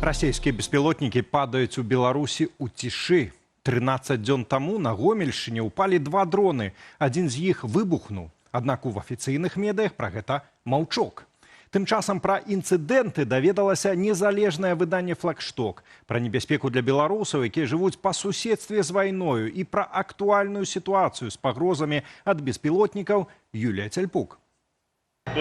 Расійскія беспілотнікі падаюць у Беларусі ў цішы. 13 дзён таму на Гомельшчыне ўпалі 2 дроны. Адзін з іх выбухнуў. Аднак у афіцыйных медыях пра гэта маўчок. Тым часам пра інцыдэнты даведалася незалежнае выданне «Флагшток». Пра небяспеку для беларусаў, якія жывуць па суседстве з вайною, і пра актуальную сітуацыю з пагрозамі ад беспілотнікаў Юлія Цяльпук. 1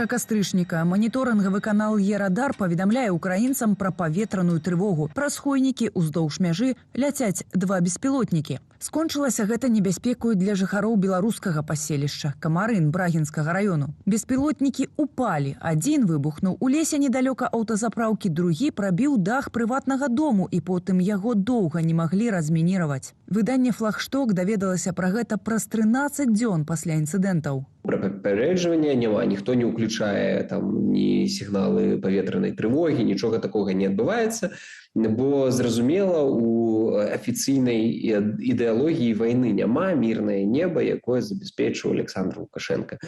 кастрычніка маніторынгавы канал «Е-радар» паведамляе украінцам пра паветраную трывогу. Праз хвойнікі ўздоўж мяжы ляцяць 2 беспілотнікі. Скончылася гэта небяспекаю для жыхароў беларускага паселішча Камарын Брагінскага раёну. Беспілотнікі упалі. Адзін выбухнуў у лесе недалёка аўтазапраўкі, другі прабіў дах прыватнага дому, і потым яго доўга не маглі размініраваць. Выданне «Флагшток» даведалася пра гэта праз 13 дзён пасля інцыдэнтаў. Пра папярэджвання няма, ніхто не ўключае там ні сігналы паветранай трывогі, нічога такога не адбываецца, бо зразумела, у афіцыйнай ідэалогіі вайны няма мірнае неба, якое забяспечыў Александр Лукашенко.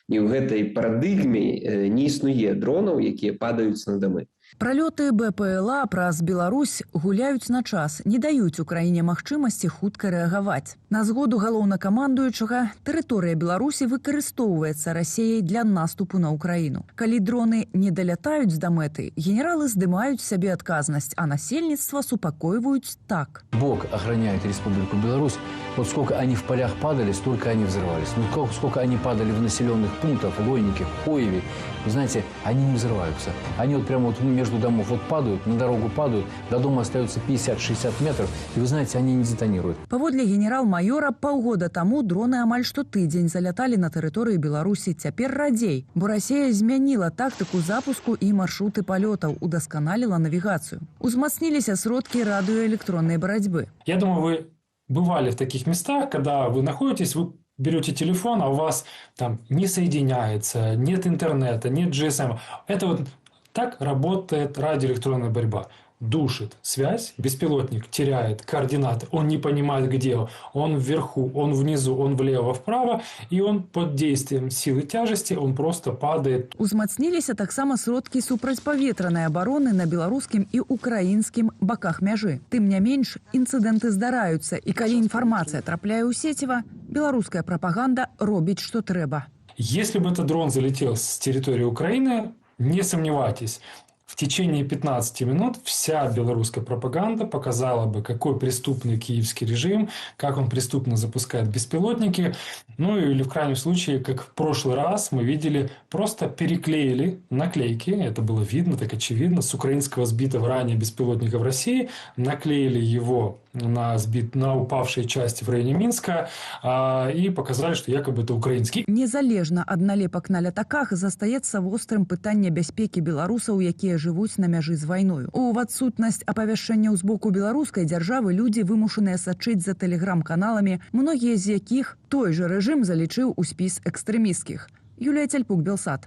І ў гэтай парадыгме не існуе дронаў, якія падаюць на дамы. Пралёты БПЛА праз Беларусь гуляюць на час, не даюць Украіне магчымасці хутка рэагаваць. На згоду галоўнакамандуючага, тэрыторыя Беларусі выкарыстоўваецца Расіяй для наступу на Украіну. Калі дроны не далятаюць да мэты, генералы здымаюць сябе адказнасць, а насельніцтва супакойваюць так. Бог охраняет Республику Беларусь. Вот сколько они в полях падали, столько они взрывались. Ну, сколько они падали в населенных пунктах, в Лойнике, в Хоеве. Вы знаете, они не взрываются. Они вот прямо вот между домов вот падают, на дорогу падают, до дома остается 50-60 метров, и вы знаете, они не детонируют. Паводле генерал-майора, паўгода таму дроны амаль штотыдзень заляталі на тэрыторыі Беларусі. Цяпер радзей, бо Расія змяніла тактыку запуску і маршруты палётаў, удасканаліла навігацыю. Узмацніліся сродкі радыёэлектроннай барацьбы. Я думаю, вы бывали в таких местах, когда вы находитесь, вы берете телефон, а у вас там не соединяется, нет интернета, нет GSM. Это вот так работает радиоэлектронная борьба. Душит связь, беспилотник теряет координаты, он не понимает, где он вверху, он внизу, он влево, вправо, и он под действием силы тяжести, он просто падает. Узмацніліся таксама сродкі супрацьпаветранай абароны на беларускім і украінскім баках мяжы. Тым не менш, інцыдэнты здараюцца, і калі інфармацыя трапляе ў сеціва, беларуская прапаганда робіць, што трэба. Если бы этот дрон залетел с территории Украины, не сомневайтесь, в течение 15 минут вся белорусская пропаганда показала бы, какой преступный киевский режим, как он преступно запускает беспилотники. Ну или в крайнем случае, как в прошлый раз мы видели, просто переклеили наклейки, это было видно, так очевидно, с украинского сбитого ранее беспилотника в России, наклеили его на упавшей части в районе Минска и показали, что якобы это украинский. Незалежна ад налепак на лятаках застаецца вострым пытанне бяспекі беларусаў, якія жывуць на мяжы з вайною. У адсутнасць апавяшчэнняў з боку беларускай дзяржавы людзі вымушаныя сачыць за тэлеграм-каналамі, многія з якіх той жа рэжым залічыў у спіс экстрэмісцкіх. Юлія Цяльпук, Белсат.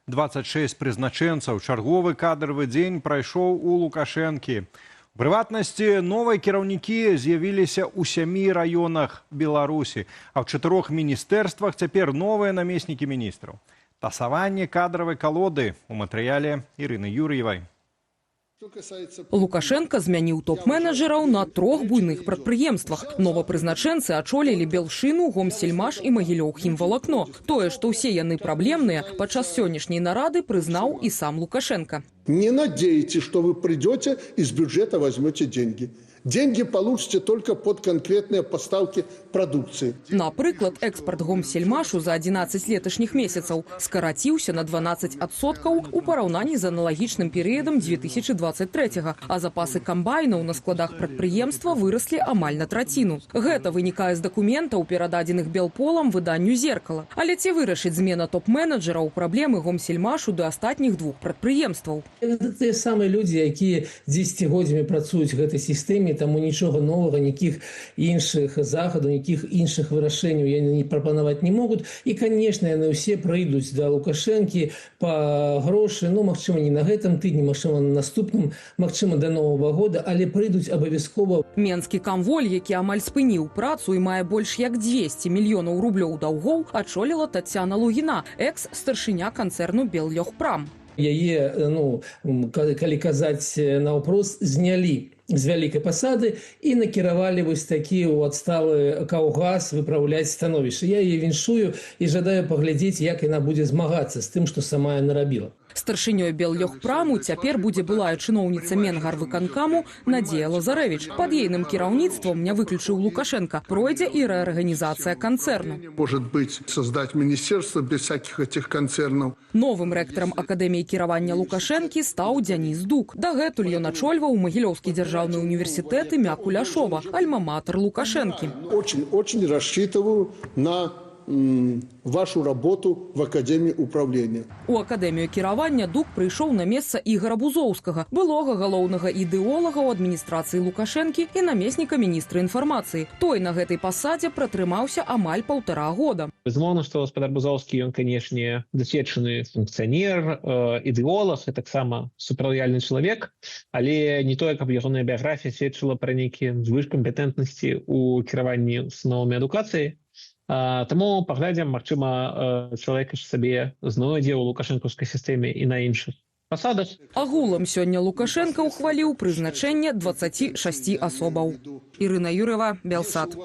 26 прызначэнцаў. Чарговы кадравы дзень прайшоў у Лукашэнкі. У прыватнасці, новыя кіраўнікі з'явіліся ў 7 раёнах Беларусі, а ў 4 міністэрствах цяпер новыя намеснікі міністраў. Тасаванне кадравай калоды у матэрыяле Ірыны Юр'евай. Лукашенко змяніў топ-менеджераў на 3 буйных прадпрыемствах. Новапрызначэнцы ачолілі Белшыну, Гомсельмаш і Магілёў-Хімвалакно. Тое, што ўсе яны праблемныя, падчас сённяшняй нарады прызнаў і сам Лукашенко. Не надейтесь, что вы придете и с бюджета возьмете деньги. Деньги получите только под конкретные поставки продукции. Напрыклад, экспорт Гомсельмашу за 11 леташніх месяцаў скараціўся на 12% у параўнанні з аналагічным перыядам 2023-го, а запасы камбайнаў на складах прадпрыемства выраслі амаль на траціну. Гэта вынікае з дакументаў, перададзеных Белполам выданню «Зеркала». Але ці вырашыць змена топ-менеджераў праблемы Гомсельмашу да астатніх 2 прадпрыемстваў? Гэта тыя самыя людзі, якія 10 годамі працуюць в гэтай сістэме, тому нічого нового, ніяких інших заходів, ніяких інших вирішень вони пропонувати не можуть. І, звісно, вони всі прийдуть до Лукашенки по гроші, ну, можливо, не на гэтым тижні, можливо, на наступному, можливо, до Нового года, але прийдуть обов'язково. Менскі камволь, які амаль спыніў працу і мае больш як 200 мільёнаў рублёў даўгоў, ачоліла Тацяна Лугіна, экс-старшыня канцэрну «Беллёгпрам». Яе, ну, калі казаць наўпрост, знялі з вялікай пасады і накіравалі вось такі ў адсталы каўгас выпраўляць становішча. Я яе віншую і жадаю паглядзець, як яна будзе змагацца з тым, што сама яна нарабіла. Старшынёй «Беллёгпраму» цяпер будзе былая чыноўніца Менгарвыканкаму Надзея Лазарэвіч. Пад ейным кіраўніцтвам, не выключыў Лукашенко, пройдзе і рэарганізацыя канцэрну. Может быть, создать министерство без всяких этих концернов. Новым рэктарам Акадэміі кіравання Лукашэнкі стаў Дзяніс Дук. Дагэтуль ён ачольваў Магілёўскі дзяржаўны універсітэт імя Куляшова, альма-матер Лукашэнкі. Очень рассчитываю на вашу работу в Академии управления. У Акадэмію кіравання Дук прыйшоў на месца Ігора Бузоўскага, былога галоўнага ідэолага ў адміністрацыі Лукашэнкі і намесніка міністра інфармацыі. Той на гэтай пасадзе пратрымаўся амаль 1,5 года. Безумоўна, што гаспадар Бузоўскі, ён, канешне, дасведчаны функцыянер, ідэолог і таксама супраўяльны чалавек, але не тое, каб ягоная біяграфія сведчыла пра нейкія звышкампетэнтнасці ў кіраванні установамі адукацыі. Таму паглядзім, магчыма, чалавек сабе знойдзе ў лукашэнкаўскай сістэме і на іншых пасадах. Агулам сёння Лукашенко ухваліў прызначэнне 26 асобаў. Ірына Юрова, Белсат.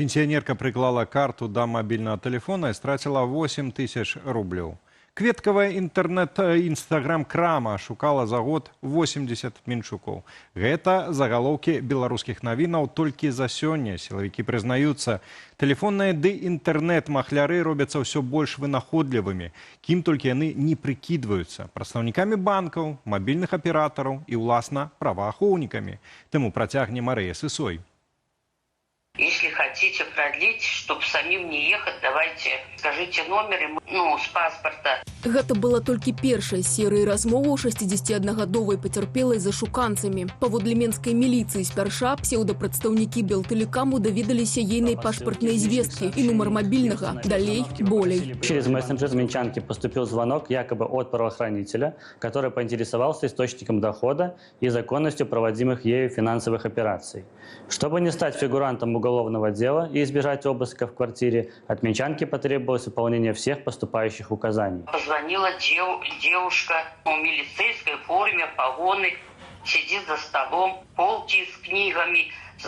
Пенсіянерка прыклала карту да мабільнага тэлефона і страціла 8 тысяч рублёў. Кветкавая інстаграм-крама шукала за год 80 менчукоў. Гэта загалоўкі беларускіх навінаў толькі за сёння. Сілавікі прызнаюцца, тэлефонныя ды інтэрнэт-махляры робяцца ўсё больш вынаходлівымі, кім толькі яны не прыкідваюцца, прадстаўнікамі банкаў, мабільных аператараў і, уласна, праваахоўнікамі. Таму працягне Марыя Сысой. Если хотите продлить, чтобы самим не ехать, давайте скажите номер, с паспорта. Гэта была толькі першая серыя размоваў 61гадовай пацярпелай за шуканцамі. Паводле менскай міліцыі спярша псеўдапрадстаўнікі Белтэлекаму даведаліся ейнай пашпартнай звесткі і нумар мабільнага. Далей болей. Через мессенджер Менчанки поступил звонок якобы от правоохранителя, который поинтересовался источником дохода и законностью проводимых ею финансовых операций. Чтобы не стать фигурантом уголовного дела и избежать обыска в квартире, от Менчанки потребовалось выполнение всех поступающих указаний. Позвонила девушка в милицейской форме, погоны, сидит за столом, полки с книгами, с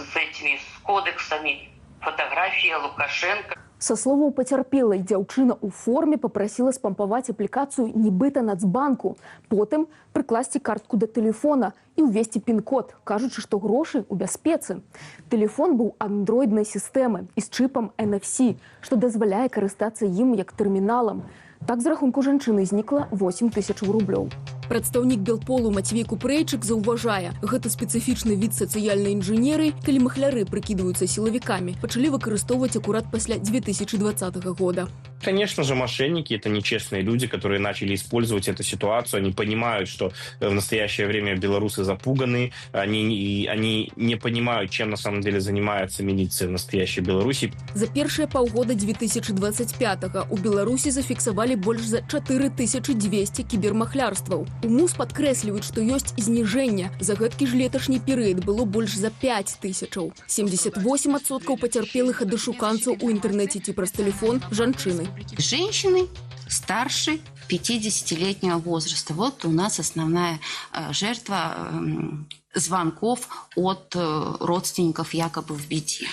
кодексами, фотография Лукашенко. Са словаў пацярпелай, дзяўчына ў форме папрасіла спампаваць аплікацыю нібыта Нацбанку. Потым прыкласці картку да тэлефона і ўвесці пін-код, кажучы, што грошы ў бяспецы. Тэлефон быў андроіднай сістэмы і з чыпам NFC, што дазваляе карыстацца ім як тэрміналам. Так з рахунку жанчыны знікла 8 тысяч рублёў. Прадстаўнік Белполу Мацвей Купрэйчык заўважае, гэта спецыфічны від сацыяльнай інжынерыі, калі махляры прыкідваюцца сілавікамі, пачалі выкарыстоўваць акурат пасля 2020 года. Конечно же, мошенники – это нечестные люди, которые начали использовать эту ситуацию. Они понимают, что в настоящее время белорусы запуганы, они не понимают, чем на самом деле занимается милиция в настоящей Беларуси. За першыя паўгода 2025-го у Беларусі зафіксавалі больш за 4200 кібермахлярстваў. У МУС падкрэсліваюць, што ёсць зніжэнне. За гэткі ж леташні перыяд было больш за 5000. 78% пацярпелых ад ашуканцаў у інтэрнэце ці праз тэлефон жанчыны. Женщины старше 50-летнего возраста. Вот у нас основная жертва звонков от родственников якобы в беде.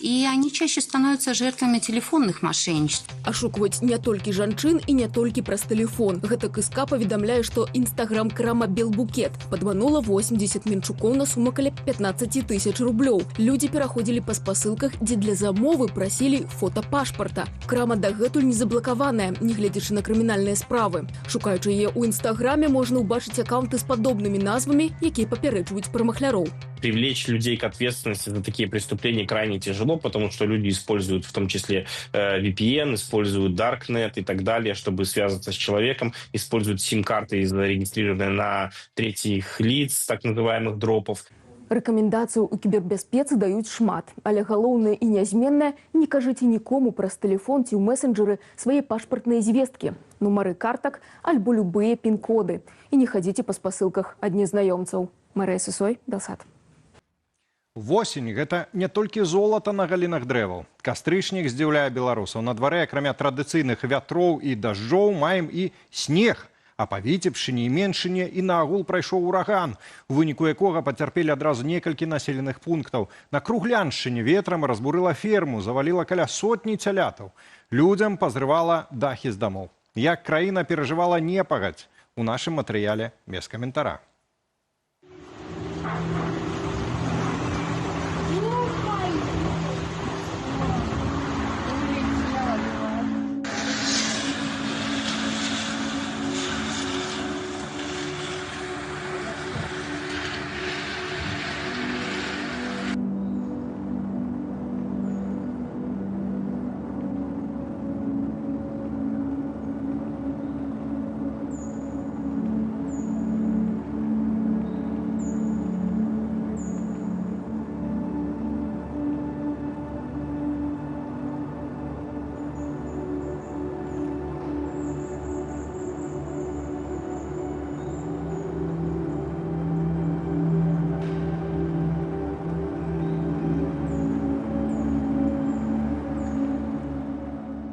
И они чаще становятся жертвами телефонных мошенничеств. Ашукваць не толькі жанчын і не толькі праз тэлефон. Гэта КСК паведамляе, што інстаграм-крама «Белбукет» падманула 80 менчукоў на суму каля 15 тысяч рублёў. Людзі пераходзілі па спасылках, дзе для замовы прасілі фота пашпарта. Крама дагэтуль не заблакаваная, нягледзячы на крымінальныя справы. Шукаючы яе ў інстаграме, можна ўбачыць акаунты з падобнымі назвамі, якія папярэджваюць пра махляроў. Привлечь людей к ответственности за такие преступления крайне тяжело, потому что люди используют в том числе VPN, используют Darknet и так далее, чтобы связаться с человеком, используют сим-карты, зарегистрированные на третьих лиц, так называемых дропов. Рэкамендацыяў у кібербяспецы даюць шмат, але галоўнае і нязменнае – не кажыце нікому праз тэлефон ці ў месенджеры свае пашпартныя звесткі, нумары картак альбо любыя пін-коды. І не хадзіце па спасылках ад незнаёмцаў. Марыя Сысой, Белсат. Восень – гэта не толькі золата на галінах дрэваў. Кастрычнік здзіўляе беларусаў. На дварэ, акрамя традыцыйных вятроў і дажджоў, маем і снег. А па Віцебшчыне і Меншыне і наогул прайшоў ураган, у выніку якога пацярпелі адразу некалькі населеных пунктаў. На Кругляншчыне ветрам разбурыла ферму, заваліла каля сотні цялятаў. Людзям пазрывала дахі з дамоў. Як краіна перажывала непагадзь? У нашым матэрыяле без каментара.